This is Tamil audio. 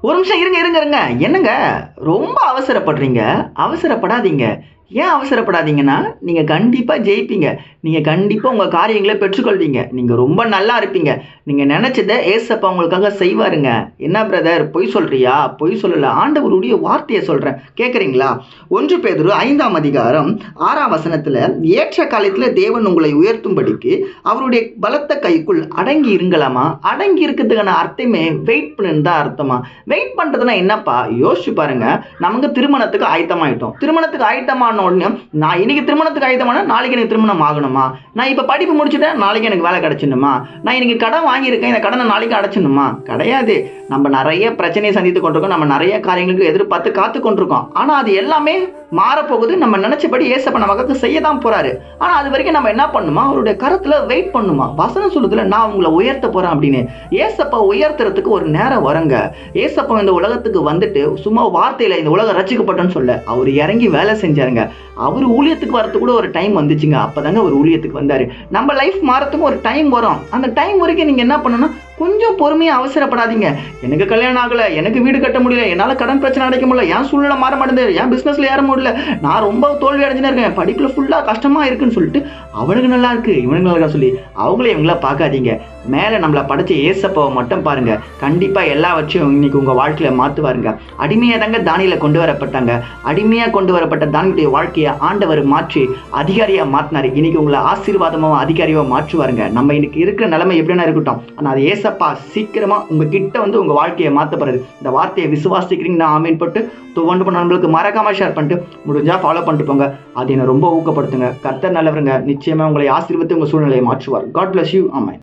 ஒரு நிமிஷம் இருங்க இருங்க இருங்க. என்னங்க ரொம்ப அவசரப்படுறீங்க? அவசரப்படாதீங்க. ஏன் அவசரப்படாதீங்கன்னா, நீங்க கண்டிப்பா ஜெயிப்பீங்க. நீங்க கண்டிப்பா உங்க காரியங்கள பெற்றுக்கொள்வீங்க. நீங்க ரொம்ப நல்லா இருப்பீங்க. நீங்க நெனச்சத ஏசப்பா உங்களுக்காக செய்வாருங்க. என்ன பிரதர் பொய் சொல்றியா? பொய் சொல்லல. ஆண்டவருடைய வார்த்தைய சொல்றேன். கேட்கிறீங்களா? 1 பேதுரு 5ஆம் அதிகாரம் 6ஆம் வசனத்துல, "ஏற்ற காலத்துல தேவன் உங்களை உயர்த்தும்படிக்கு அவருடைய பலத்த கைக்குள் அடங்கி இருங்கலாமா?" அடங்கி இருக்கிறதுக்கான அர்த்தமே வெயிட் பண்ணுன்னு தான் அர்த்தமா. வெயிட் பண்றதுன்னா என்னப்பா? யோசிச்சு பாருங்க. நமக்கு திருமணத்துக்கு ஆயத்தமாயிட்டோம். திருமணத்துக்கு ஆயத்தமான உடனே, நான் இன்னைக்கு திருமணத்துக்கு ஆயத்தமானா நாளைக்கு எனக்கு திருமணம் ஆகணுமா? நான் இப்ப படிப்பு முடிச்சுட்டேன், நாளைக்கு எனக்கு வேலை கிடைச்சிடணுமா? நான் இன்னைக்கு கடன் வாங்கியிருக்கேன், இந்த கடனை நாளைக்கு அடைச்சிடணுமா? கிடையாது. நம்ம நெறைய பிரச்சனையை சந்தித்துக் கொண்டிருக்கோம். நம்ம நெறைய காரியங்களுக்கு எதிர்பார்த்து காத்துக் கொண்டிருக்கோம். ஆனா அது எல்லாமே மாறப்போகுது. நம்ம நினைச்சபடி ஏசப்பா நமக்காக செய்ய தான் போறாரு. ஆனா அது வரைக்கும் நம்ம என்ன பண்ணணுமா? அவருடைய கரத்துல வெயிட் பண்ணணுமா? வசனம் சொல்லுதுல, நான் உங்களை உயர்த்த போறேன் அப்படின்னு. ஏசப்பா உயர்த்துறதுக்கு ஒரு நேரம் வருங்க. ஏசப்பா இந்த உலகத்துக்கு வந்துட்டு சும்மா வார்த்தையில இந்த உலகம் ரட்சிக்கப்பட்டோன்னு சொல்ல, அவர் இறங்கி வேலை செஞ்சாருங்க. அவர் ஊழியத்துக்கு வரதுக்கு கூட ஒரு டைம் வந்துச்சுங்க. அப்பதாங்க அவர் ஊழியத்துக்கு வந்தாரு. நம்ம லைஃப் மாறத்துக்கு ஒரு டைம் வரும். அந்த டைம் வரைக்கும் நீங்க என்ன பண்ணணும்னா, கொஞ்சம் பொறுமையா அவசரப்படாதீங்க. எனக்கு கல்யாணம் ஆகல, எனக்கு வீடு கட்ட முடியல, என்னால கடன் பிரச்சனை அடைக்க முடியல, என் சூழ்நிலை மாற மாட்டேங்குது, என் பிசினஸ்ல ஏற முடியல, நான் ரொம்ப தோல்வி அடைஞ்சுன்னு இருக்கேன், படிப்புல ஃபுல்லா கஷ்டமா இருக்குன்னு சொல்லிட்டு அவனுக்கு நல்லா இருக்கு, இவனுக்கு நல்லா இருக்கா சொல்லி அவங்களே இவங்கள பார்க்காதீங்க. மேல நம்மள படைச்ச ஏசப்பாவை மட்டும் பாருங்க. கண்டிப்பா எல்லாவற்றையும் இன்னைக்கு உங்க வாழ்க்கையில மாத்துவாருங்க. அடிமையா தாங்க தானியேல கொண்டு வரப்பட்டாங்க. அடிமையா கொண்டு வரப்பட்ட தானியேலுடைய வாழ்க்கையை ஆண்டவர் மாற்றி அதிகாரியா மாத்தினாரு. இன்னைக்கு உங்களை ஆசீர்வாதமாவும் அதிகாரியா மாற்றுவாருங்க. நம்ம இன்னைக்கு இருக்கிற நிலைமை எப்படின்னா இருக்கட்டும், ஆனா அது ஏசப்பா சீக்கிரமா உங்ககிட்ட வந்து உங்க வாழ்க்கையை மாத்த போறாரு. இந்த வார்த்தையை விசுவாசிக்கிறீங்கன்னா ஆமீன் போட்டு துவண்டு பண்ண நம்மளுக்கு மறக்காம ஷேர் பண்ணிட்டு முடிஞ்சா ஃபாலோ பண்ணிட்டு போங்க. அது என்ன ரொம்ப ஊக்கப்படுத்துங்க. கர்த்தர் நல்லவருங்க. நிச்சயமா உங்களை ஆசீர்வதித்து உங்க சூழ்நிலையை மாற்றுவார். God bless you. ஆமென்.